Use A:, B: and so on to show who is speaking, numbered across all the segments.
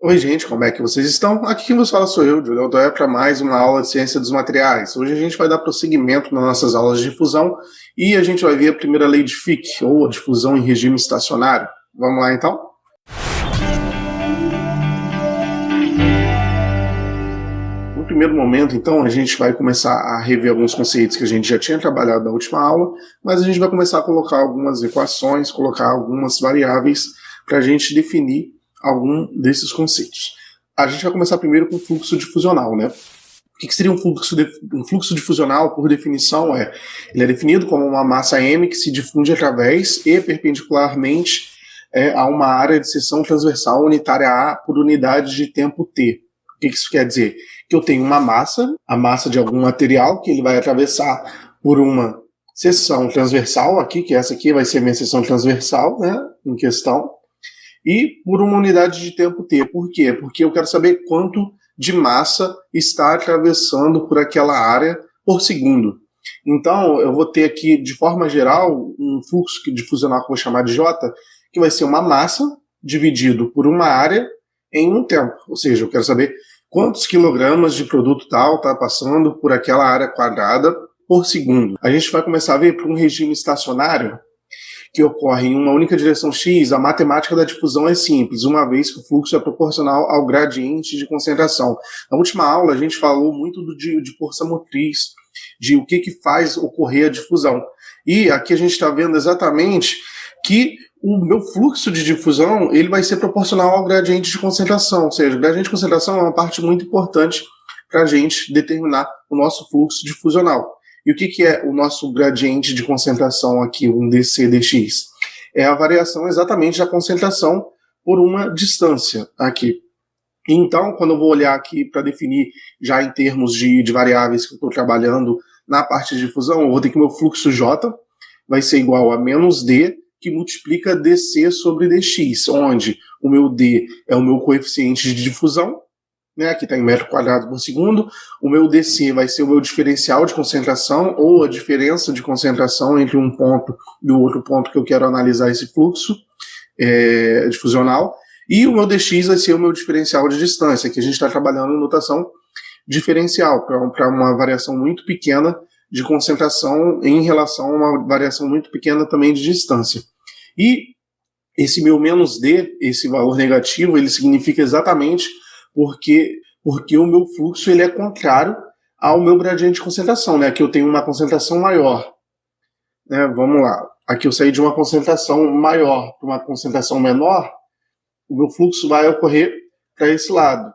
A: Oi, gente, como é que vocês estão? Aqui quem vos fala sou eu, Júlio Aldoé, para mais uma aula de Ciência dos Materiais. Hoje a gente vai dar prosseguimento nas nossas aulas de difusão e a gente vai ver a primeira lei de Fick, ou a difusão em regime estacionário. Vamos lá, então? No primeiro momento, então, a gente vai começar a rever alguns conceitos que a gente já tinha trabalhado na última aula, mas a gente vai começar a colocar algumas equações, colocar algumas variáveis para a gente definir algum desses conceitos. A gente vai começar primeiro com o fluxo difusional, né? O que seria um fluxo difusional, por definição, ele é definido como uma massa M que se difunde através e perpendicularmente a uma área de seção transversal unitária A por unidade de tempo T. O que isso quer dizer? Que eu tenho uma massa, a massa de algum material, que ele vai atravessar por uma seção transversal aqui, que essa aqui vai ser a minha seção transversal, né, em questão, e por uma unidade de tempo T. Por quê? Porque eu quero saber quanto de massa está atravessando por aquela área por segundo. Então, eu vou ter aqui, de forma geral, um fluxo difusional que eu vou chamar de J, que vai ser uma massa dividido por uma área em um tempo. Ou seja, eu quero saber quantos quilogramas de produto tal está passando por aquela área quadrada por segundo. A gente vai começar a ver para um regime estacionário, que ocorre em uma única direção x, a matemática da difusão é simples, uma vez que o fluxo é proporcional ao gradiente de concentração. Na última aula, a gente falou muito de força motriz, de o que faz ocorrer a difusão. E aqui a gente está vendo exatamente que o meu fluxo de difusão ele vai ser proporcional ao gradiente de concentração, ou seja, o gradiente de concentração é uma parte muito importante para a gente determinar o nosso fluxo difusional. E o que é o nosso gradiente de concentração aqui, um dc dx? É a variação exatamente da concentração por uma distância aqui. Então, quando eu vou olhar aqui para definir já em termos de variáveis que eu estou trabalhando na parte de difusão, eu vou ter que o meu fluxo J vai ser igual a menos D, que multiplica dc sobre dx, onde o meu D é o meu coeficiente de difusão, né, aqui está em metro quadrado por segundo, o meu dc vai ser o meu diferencial de concentração, ou a diferença de concentração entre um ponto e o outro ponto que eu quero analisar esse fluxo difusional, e o meu dx vai ser o meu diferencial de distância, que a gente está trabalhando em notação diferencial, para uma variação muito pequena de concentração em relação a uma variação muito pequena também de distância. E esse meu menos d, esse valor negativo, ele significa exatamente porque o meu fluxo ele é contrário ao meu gradiente de concentração, né? Aqui eu tenho uma concentração maior, né? Vamos lá, aqui eu saí de uma concentração maior para uma concentração menor, o meu fluxo vai ocorrer para esse lado.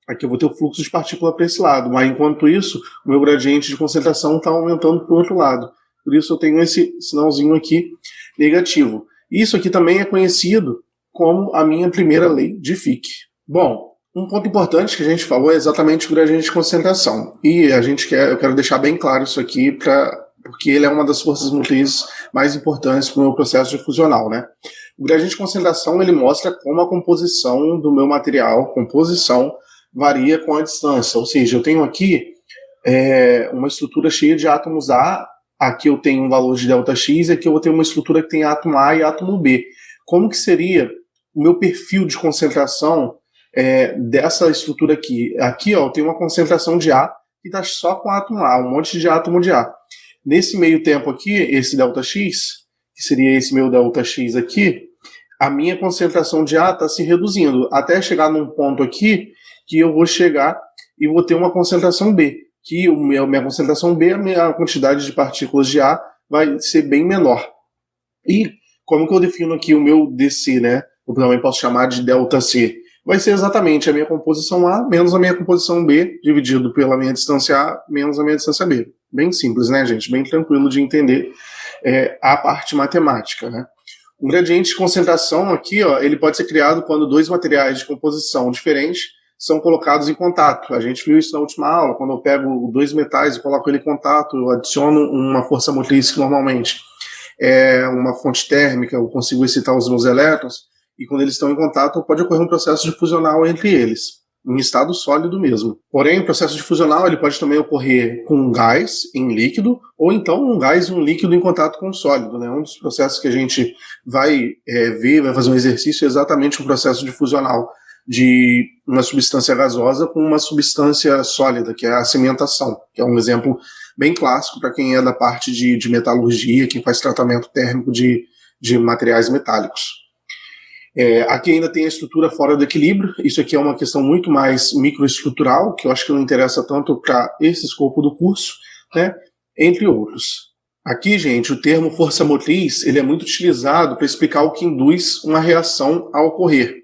A: Aqui eu vou ter o fluxo de partícula para esse lado, mas enquanto isso, o meu gradiente de concentração está aumentando para o outro lado. Por isso eu tenho esse sinalzinho aqui negativo. Isso aqui também é conhecido como a minha primeira lei de Fick. Bom, um ponto importante que a gente falou é exatamente o gradiente de concentração. E eu quero deixar bem claro isso aqui, porque ele é uma das forças motrizes mais importantes para o meu processo difusional, né? O gradiente de concentração ele mostra como a composição do meu material, varia com a distância. Ou seja, eu tenho aqui uma estrutura cheia de átomos A, aqui eu tenho um valor de ΔX, e aqui eu vou ter uma estrutura que tem átomo A e átomo B. Como que seria o meu perfil de concentração dessa estrutura aqui? Aqui ó, eu tenho uma concentração de A que está só com átomo A, um monte de átomo de A. Nesse meio tempo aqui, esse ΔX, que seria esse meu ΔX aqui, a minha concentração de A está se reduzindo, até chegar num ponto aqui que eu vou chegar e vou ter uma concentração B, que a minha concentração B, a minha quantidade de partículas de A vai ser bem menor. E como que eu defino aqui o meu dc, né? Eu também posso chamar de ΔC. Vai ser exatamente a minha composição A menos a minha composição B, dividido pela minha distância A menos a minha distância B. Bem simples, né, gente? Bem tranquilo de entender a parte matemática, né? Um gradiente de concentração aqui, ó, ele pode ser criado quando dois materiais de composição diferentes são colocados em contato. A gente viu isso na última aula, quando eu pego dois metais e coloco ele em contato, eu adiciono uma força motriz que normalmente é uma fonte térmica, eu consigo excitar os meus elétrons, e quando eles estão em contato pode ocorrer um processo difusional entre eles, em estado sólido mesmo. Porém, o processo difusional ele pode também ocorrer com um gás em líquido, ou então um gás e um líquido em contato com um sólido, né? Um dos processos que a gente vai ver, vai fazer um exercício é exatamente um processo difusional de uma substância gasosa com uma substância sólida, que é a cimentação, que é um exemplo bem clássico para quem é da parte de metalurgia, quem faz tratamento térmico de materiais metálicos. Aqui ainda tem a estrutura fora do equilíbrio. Isso aqui é uma questão muito mais microestrutural, que eu acho que não interessa tanto para esse escopo do curso, né? Entre outros. Aqui, gente, o termo força motriz ele é muito utilizado para explicar o que induz uma reação a ocorrer.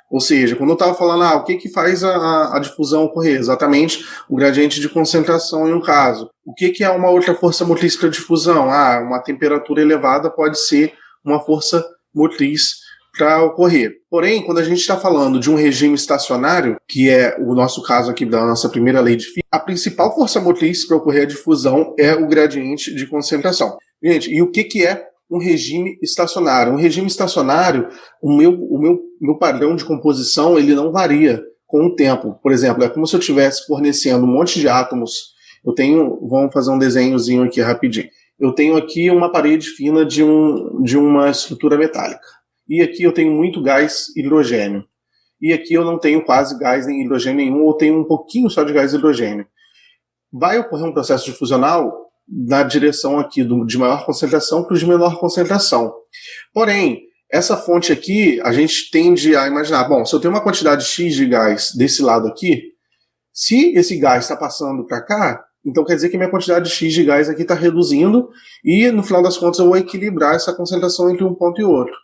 A: Ou seja, quando eu estava falando, o que faz a difusão ocorrer? Exatamente o gradiente de concentração em um caso. O que é uma outra força motriz para difusão? Uma temperatura elevada pode ser uma força motriz para ocorrer. Porém, quando a gente está falando de um regime estacionário, que é o nosso caso aqui da nossa primeira lei de Fick, a principal força motriz para ocorrer a difusão é o gradiente de concentração. Gente, e o que é um regime estacionário? Um regime estacionário, o meu padrão de composição, ele não varia com o tempo. Por exemplo, é como se eu estivesse fornecendo um monte de átomos. Vamos fazer um desenhozinho aqui rapidinho. Eu tenho aqui uma parede fina de uma estrutura metálica. E aqui eu tenho muito gás hidrogênio. E aqui eu não tenho quase gás nem hidrogênio nenhum, ou tenho um pouquinho só de gás hidrogênio. Vai ocorrer um processo difusional na direção aqui de maior concentração para o de menor concentração. Porém, essa fonte aqui, a gente tende a imaginar, se eu tenho uma quantidade X de gás desse lado aqui, se esse gás está passando para cá, então quer dizer que minha quantidade X de gás aqui está reduzindo e, no final das contas, eu vou equilibrar essa concentração entre um ponto e outro.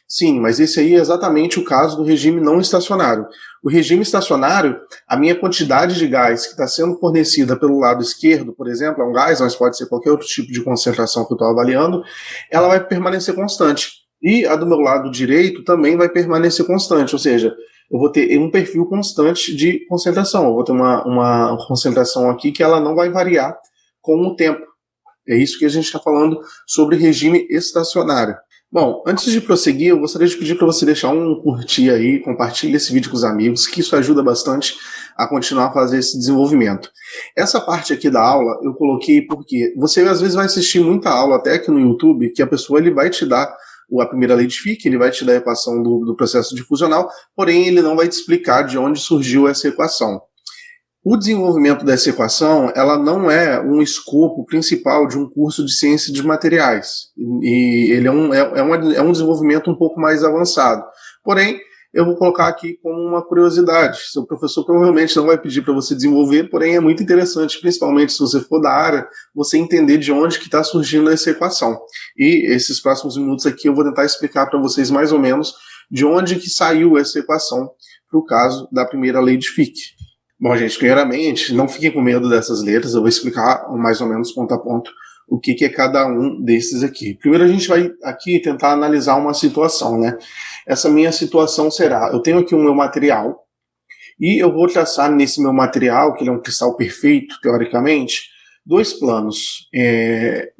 A: Sim, mas esse aí é exatamente o caso do regime não estacionário. O regime estacionário, a minha quantidade de gás que está sendo fornecida pelo lado esquerdo, por exemplo, é um gás, mas pode ser qualquer outro tipo de concentração que eu estou avaliando, ela vai permanecer constante. E a do meu lado direito também vai permanecer constante, ou seja, eu vou ter um perfil constante de concentração. Eu vou ter uma concentração aqui que ela não vai variar com o tempo. É isso que a gente está falando sobre regime estacionário. Bom, antes de prosseguir, eu gostaria de pedir para você deixar um curtir aí, compartilhe esse vídeo com os amigos, que isso ajuda bastante a continuar a fazer esse desenvolvimento. Essa parte aqui da aula eu coloquei porque você às vezes vai assistir muita aula, até aqui no YouTube, que a pessoa ele vai te dar a primeira lei de Fick, ele vai te dar a equação do processo difusional, porém ele não vai te explicar de onde surgiu essa equação. O desenvolvimento dessa equação, ela não é um escopo principal de um curso de ciência de materiais. E ele é um desenvolvimento um pouco mais avançado. Porém, eu vou colocar aqui como uma curiosidade. Seu professor provavelmente não vai pedir para você desenvolver, porém é muito interessante, principalmente se você for da área, você entender de onde que está surgindo essa equação. E esses próximos minutos aqui eu vou tentar explicar para vocês mais ou menos de onde que saiu essa equação para o caso da primeira lei de Fick. Bom, gente, primeiramente, não fiquem com medo dessas letras, eu vou explicar mais ou menos ponto a ponto o que é cada um desses aqui. Primeiro a gente vai aqui tentar analisar uma situação, né? Essa minha situação será, eu tenho aqui o meu material, e eu vou traçar nesse meu material, que ele é um cristal perfeito, teoricamente, dois planos.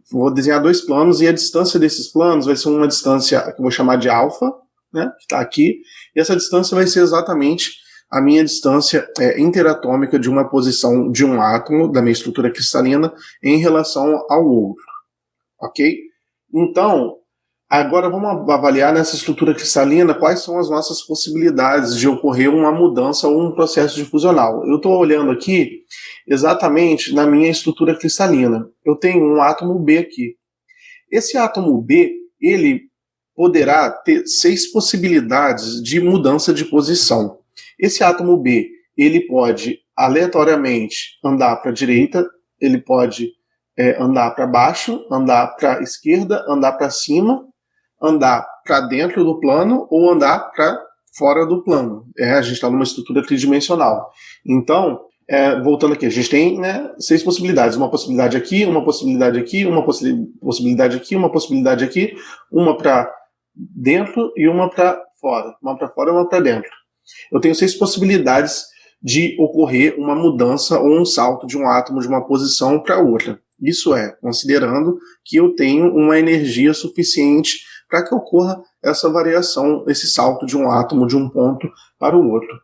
A: Vou desenhar dois planos, e a distância desses planos vai ser uma distância que eu vou chamar de alfa, né? Que está aqui, e essa distância vai ser exatamente a minha distância interatômica de uma posição de um átomo da minha estrutura cristalina em relação ao outro, ok? Então, agora vamos avaliar nessa estrutura cristalina quais são as nossas possibilidades de ocorrer uma mudança ou um processo difusional. Eu estou olhando aqui exatamente na minha estrutura cristalina. Eu tenho um átomo B aqui. Esse átomo B, ele poderá ter 6 possibilidades de mudança de posição. Esse átomo B, ele pode aleatoriamente andar para a direita, ele pode andar para baixo, andar para a esquerda, andar para cima, andar para dentro do plano ou andar para fora do plano. A gente está numa estrutura tridimensional. Então, voltando aqui, a gente tem 6 possibilidades. Uma possibilidade aqui, uma possibilidade aqui, uma possibilidade aqui, uma possibilidade aqui, uma para dentro e uma para fora. Uma para fora e uma para dentro. Eu tenho 6 possibilidades de ocorrer uma mudança ou um salto de um átomo de uma posição para outra. Isso considerando que eu tenho uma energia suficiente para que ocorra essa variação, esse salto de um átomo de um ponto para o outro.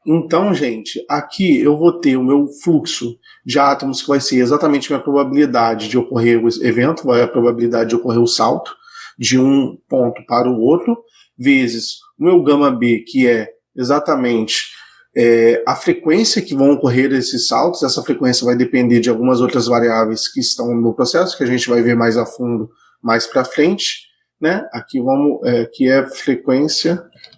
A: Então, gente, aqui eu vou ter o meu fluxo de átomos que vai ser exatamente a minha probabilidade de ocorrer o evento, vai a probabilidade de ocorrer o salto de um ponto para o outro, vezes o meu gama B, que é exatamente a frequência que vão ocorrer esses saltos. Essa frequência vai depender de algumas outras variáveis que estão no processo, que a gente vai ver mais a fundo mais para frente, né? Aqui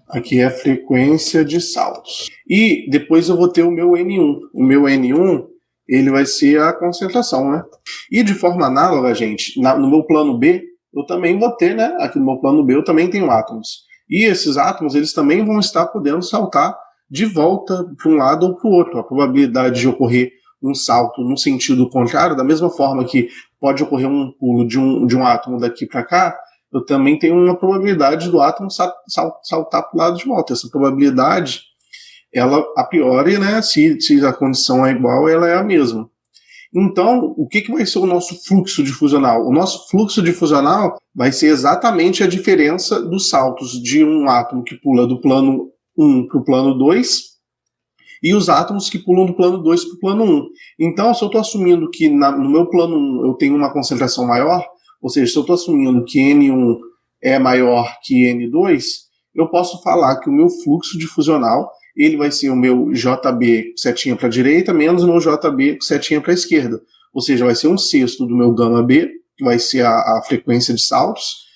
A: aqui é frequência de saltos. E depois eu vou ter o meu N1. O meu N1, ele vai ser a concentração, né? E de forma análoga, gente, no meu plano B, eu também vou ter, né? Aqui no meu plano B eu também tenho átomos. E esses átomos, eles também vão estar podendo saltar de volta para um lado ou para o outro. A probabilidade de ocorrer um salto no sentido contrário, da mesma forma que pode ocorrer um pulo de um átomo daqui para cá, eu também tenho uma probabilidade do átomo saltar para o lado de volta. Essa probabilidade, ela, a priori, né, se a condição é igual, ela é a mesma. Então, o que vai ser o nosso fluxo difusional? O nosso fluxo difusional vai ser exatamente a diferença dos saltos de um átomo que pula do plano 1 para o plano 2 e os átomos que pulam do plano 2 para o plano 1. Então, se eu estou assumindo que no meu plano 1 eu tenho uma concentração maior, ou seja, se eu estou assumindo que N1 é maior que N2, eu posso falar que o meu fluxo difusional ele vai ser o meu JB setinha para a direita menos o meu JB setinha para a esquerda. Ou seja, vai ser 1/6 do meu gama B, que vai ser a frequência de saltos,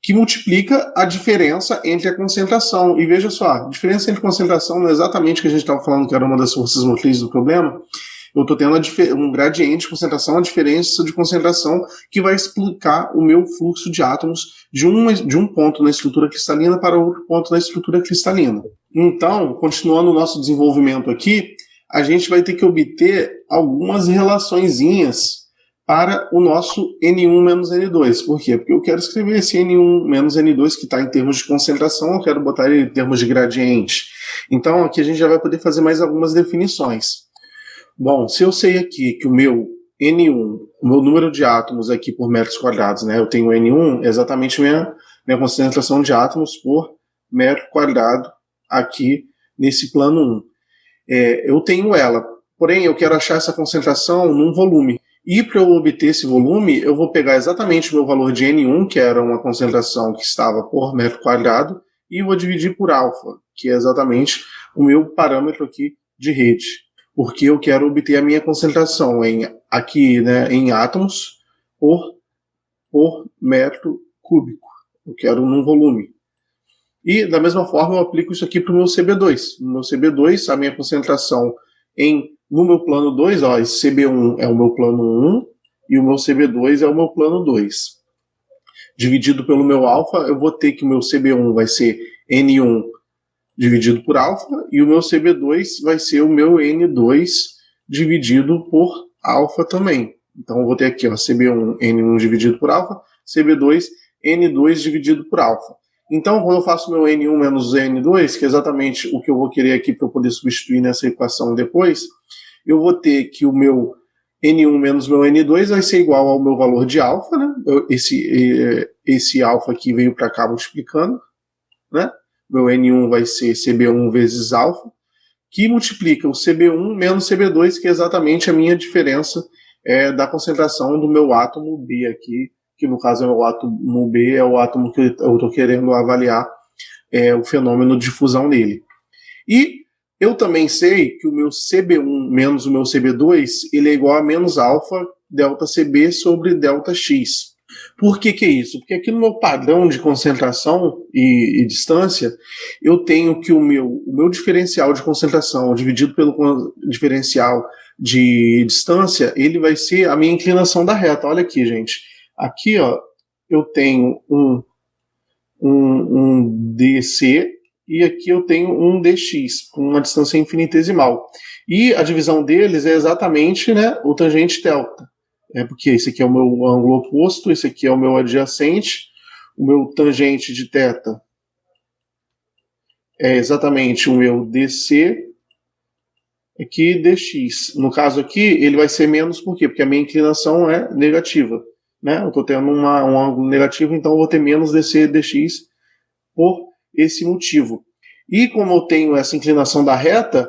A: que multiplica a diferença entre a concentração. E veja só, a diferença entre concentração não é exatamente o que a gente estava falando que era uma das forças motrizes do problema. Eu estou tendo um gradiente de concentração, a diferença de concentração, que vai explicar o meu fluxo de átomos de um ponto na estrutura cristalina para outro ponto na estrutura cristalina. Então, continuando o nosso desenvolvimento aqui, a gente vai ter que obter algumas relaçõezinhas para o nosso N1 menos N2. Por quê? Porque eu quero escrever esse N1 menos N2 que está em termos de concentração, eu quero botar ele em termos de gradiente. Então, aqui a gente já vai poder fazer mais algumas definições. Bom, se eu sei aqui que o meu N1, o meu número de átomos aqui por metros quadrados, né? Eu tenho N1, é exatamente minha concentração de átomos por metro quadrado aqui nesse plano 1. Eu tenho ela, porém eu quero achar essa concentração num volume. E para eu obter esse volume, eu vou pegar exatamente o meu valor de N1, que era uma concentração que estava por metro quadrado, e vou dividir por alfa, que é exatamente o meu parâmetro aqui de rede. Porque eu quero obter a minha concentração aqui, né, em átomos por metro cúbico. Eu quero num volume. E, da mesma forma, eu aplico isso aqui para o meu CB2. No meu CB2, a minha concentração no meu plano 2, ó, esse CB1 é o meu plano 1 e o meu CB2 é o meu plano 2. Dividido pelo meu alfa, eu vou ter que o meu CB1 vai ser N1 dividido por alfa, e o meu CB2 vai ser o meu N2 dividido por alfa também. Então eu vou ter aqui, ó, CB1, N1 dividido por alfa, CB2, N2 dividido por alfa. Então, quando eu faço meu N1 menos N2, que é exatamente o que eu vou querer aqui para eu poder substituir nessa equação depois, eu vou ter que o meu N1 menos meu N2 vai ser igual ao meu valor de alfa, né? Esse alfa aqui veio para cá multiplicando, né? Meu N1 vai ser CB1 vezes alfa, que multiplica o CB1 menos CB2, que é exatamente a minha diferença da concentração do meu átomo B aqui, que no caso é o átomo B, é o átomo que eu estou querendo avaliar o fenômeno de difusão dele. E eu também sei que o meu CB1 menos o meu CB2, ele é igual a menos alfa delta CB sobre delta X. Por que é isso? Porque aqui no meu padrão de concentração e distância, eu tenho que o meu diferencial de concentração dividido pelo diferencial de distância, ele vai ser a minha inclinação da reta. Olha aqui, gente. Aqui, ó, eu tenho um DC e aqui eu tenho um dx, com uma distância infinitesimal. E a divisão deles é exatamente, né, o tangente delta. Porque esse aqui é o meu ângulo oposto, esse aqui é o meu adjacente, o meu tangente de θ é exatamente o meu dc, aqui dx. No caso aqui, ele vai ser menos, por quê? Porque a minha inclinação é negativa. Né? Eu estou tendo um ângulo negativo, então eu vou ter menos dc dx por esse motivo. E como eu tenho essa inclinação da reta,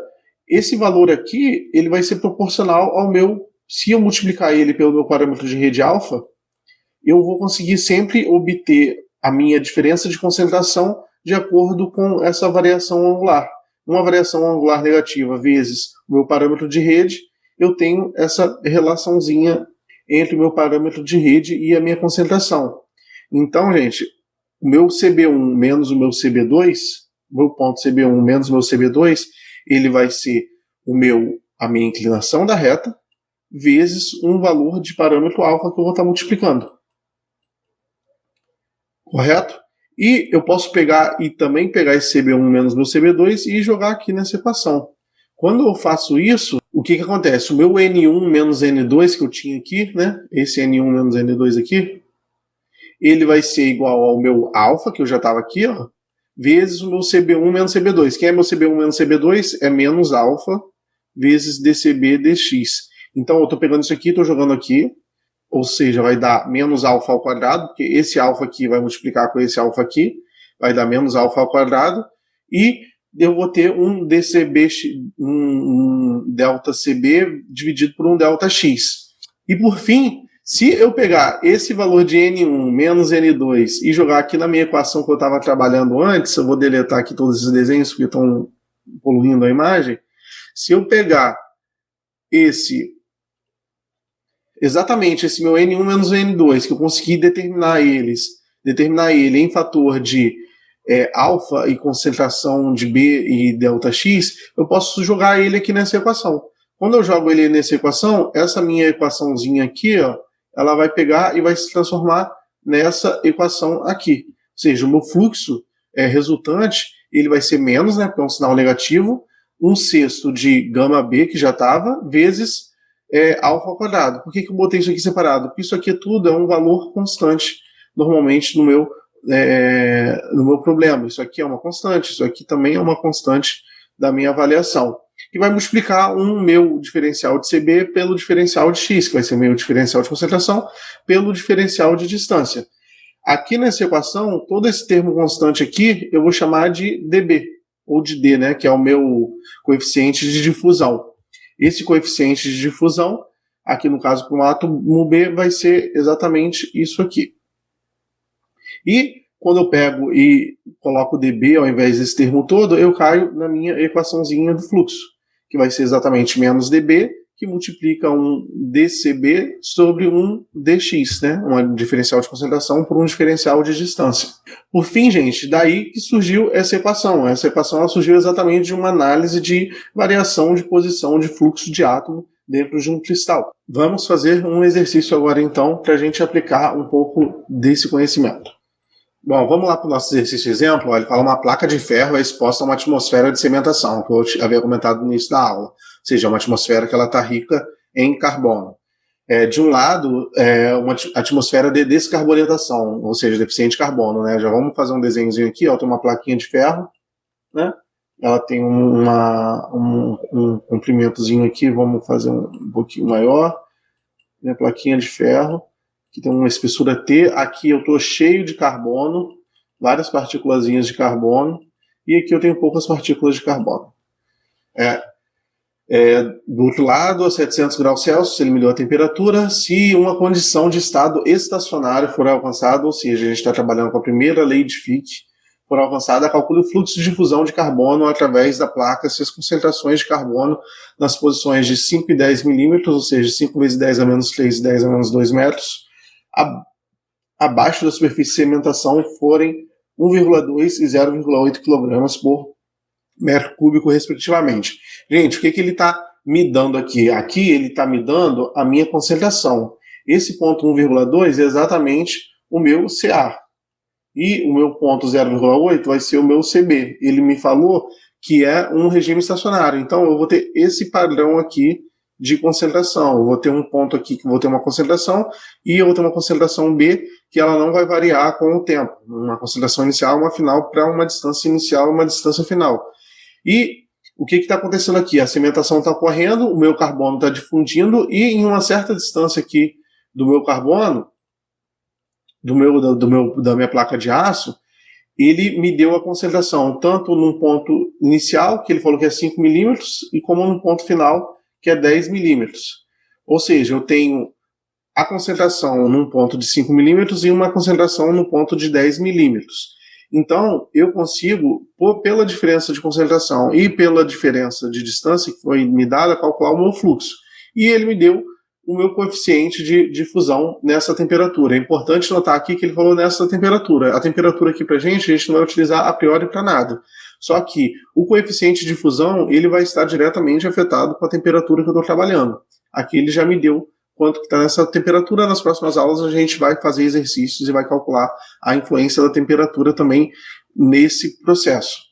A: esse valor aqui ele vai ser proporcional ao meu. Se eu multiplicar ele pelo meu parâmetro de rede alfa, eu vou conseguir sempre obter a minha diferença de concentração de acordo com essa variação angular. Uma variação angular negativa vezes o meu parâmetro de rede, eu tenho essa relaçãozinha entre o meu parâmetro de rede e a minha concentração. Então, gente, o meu CB1 menos o meu CB2, o meu ponto CB1 menos o meu CB2, ele vai ser a minha inclinação da reta vezes um valor de parâmetro alfa que eu vou estar multiplicando. Correto? E eu posso pegar e também pegar esse CB1 menos meu CB2 e jogar aqui nessa equação. Quando eu faço isso, o que acontece? O meu N1 menos N2 que eu tinha aqui, né? Esse N1 menos N2 aqui, ele vai ser igual ao meu alfa, que eu já estava aqui, ó, vezes o meu CB1 menos CB2. Quem é meu CB1 menos CB2? É menos alfa vezes dCb dx. Então eu estou pegando isso aqui, estou jogando aqui, ou seja, vai dar menos alfa ao quadrado, porque esse alfa aqui vai multiplicar com esse alfa aqui, vai dar menos alfa ao quadrado, e eu vou ter um dCb, um delta CB dividido por um delta x. E por fim, se eu pegar esse valor de N1 menos N2 e jogar aqui na minha equação que eu estava trabalhando antes, eu vou deletar aqui todos esses desenhos que estão poluindo a imagem. Se eu pegar exatamente esse meu N1 menos N2, que eu consegui determinar ele em fator de alfa e concentração de B e delta X, eu posso jogar ele aqui nessa equação. Quando eu jogo ele nessa equação, essa minha equaçãozinha aqui, ó, ela vai pegar e vai se transformar nessa equação aqui. Ou seja, o meu fluxo resultante, ele vai ser menos, né, porque é um sinal negativo, 1/6 de gama B, que já estava, vezes alfa ao quadrado. Por que eu botei isso aqui separado? Porque isso aqui tudo é um valor constante, normalmente no meu problema. Isso aqui é uma constante, isso aqui também é uma constante da minha avaliação, que vai multiplicar um meu diferencial de CB pelo diferencial de X, que vai ser o meu diferencial de concentração, pelo diferencial de distância. Aqui nessa equação, todo esse termo constante aqui, eu vou chamar de dB, ou de D, né, que é o meu coeficiente de difusão. Esse coeficiente de difusão, aqui no caso com o átomo B, vai ser exatamente isso aqui. E quando eu pego e coloco dB ao invés desse termo todo, eu caio na minha equaçãozinha do fluxo, que vai ser exatamente menos dB, que multiplica um dCb sobre um dx, né? Um diferencial de concentração por um diferencial de distância. Por fim, gente, daí que surgiu essa equação. Essa equação ela surgiu exatamente de uma análise de variação de posição de fluxo de átomo dentro de um cristal. Vamos fazer um exercício agora, então, para a gente aplicar um pouco desse conhecimento. Bom, vamos lá para o nosso exercício exemplo. Ele fala: uma placa de ferro é exposta a uma atmosfera de cimentação, que eu havia comentado no início da aula. Ou seja, uma atmosfera que ela está rica em carbono. De um lado, uma atmosfera de descarbonatação, ou seja, deficiente de carbono, né? Já vamos fazer um desenhozinho aqui, ó, tem uma plaquinha de ferro, né? Ela tem um comprimentozinho aqui, vamos fazer um pouquinho maior, né? Plaquinha de ferro, que tem uma espessura T, aqui eu estou cheio de carbono, várias partículazinhas de carbono, e aqui eu tenho poucas partículas de carbono. Do outro lado, a 700 graus Celsius, ele mediu a temperatura. Se uma condição de estado estacionário for alcançada, ou seja, a gente está trabalhando com a primeira lei de Fick, for alcançada, calcule o fluxo de difusão de carbono através da placa se as concentrações de carbono nas posições de 5 e 10 milímetros, ou seja, 5 vezes 10 a menos 3 e 10 a menos 2 metros, abaixo da superfície de sedimentação forem 1,2 e 0,8 kg por metro cúbico, respectivamente. Gente, o que ele está me dando aqui? Aqui ele está me dando a minha concentração. Esse ponto 1,2 é exatamente o meu Ca. E o meu ponto 0,8 vai ser o meu Cb. Ele me falou que é um regime estacionário. Então eu vou ter esse padrão aqui de concentração. Eu vou ter um ponto aqui que vou ter uma concentração e eu vou ter uma concentração B que ela não vai variar com o tempo. Uma concentração inicial, uma final, para uma distância inicial e uma distância final. E o que está acontecendo aqui? A cimentação está ocorrendo, o meu carbono está difundindo e em uma certa distância aqui do meu carbono, da minha placa de aço, ele me deu a concentração tanto num ponto inicial, que ele falou que é 5 milímetros, e como num ponto final, que é 10 milímetros. Ou seja, eu tenho a concentração num ponto de 5 milímetros e uma concentração no ponto de 10 milímetros. Então, eu consigo, pela diferença de concentração e pela diferença de distância que foi me dada, calcular o meu fluxo. E ele me deu o meu coeficiente de fusão nessa temperatura. É importante notar aqui que ele falou nessa temperatura. A temperatura aqui para a gente não vai utilizar a priori para nada. Só que o coeficiente de fusão ele vai estar diretamente afetado com a temperatura que eu estou trabalhando. Aqui ele já me deu quanto que está nessa temperatura. Nas próximas aulas a gente vai fazer exercícios e vai calcular a influência da temperatura também nesse processo.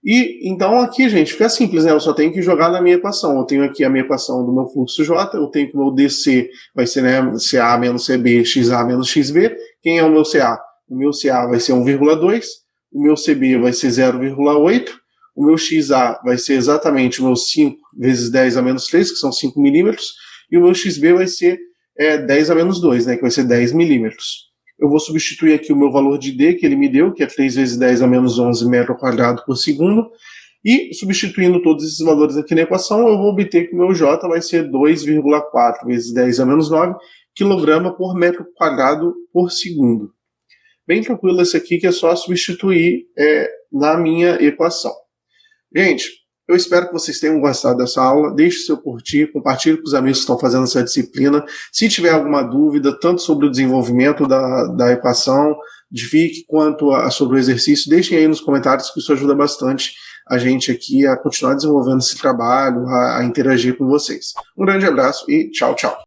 A: E então aqui, gente, fica simples, né? Eu só tenho que jogar na minha equação. Eu tenho aqui a minha equação do meu fluxo J, eu tenho que o meu DC vai ser, né, CA menos CB, XA menos XB. Quem é o meu CA? O meu CA vai ser 1,2, o meu CB vai ser 0,8, o meu XA vai ser exatamente o meu 5 vezes 10 a menos 3, que são 5 milímetros, e o meu XB vai ser 10 a menos 2, né, que vai ser 10 milímetros. Eu vou substituir aqui o meu valor de D que ele me deu, que é 3 vezes 10 a menos 11 metro quadrado por segundo, e substituindo todos esses valores aqui na equação, eu vou obter que o meu J vai ser 2,4 vezes 10 a menos 9 kg por metro quadrado por segundo. Bem tranquilo esse aqui, que é só substituir na minha equação. Gente, eu espero que vocês tenham gostado dessa aula. Deixe o seu curtir, compartilhe com os amigos que estão fazendo essa disciplina. Se tiver alguma dúvida, tanto sobre o desenvolvimento da equação de Fick, quanto sobre o exercício, deixem aí nos comentários, que isso ajuda bastante a gente aqui a continuar desenvolvendo esse trabalho, a interagir com vocês. Um grande abraço e tchau, tchau.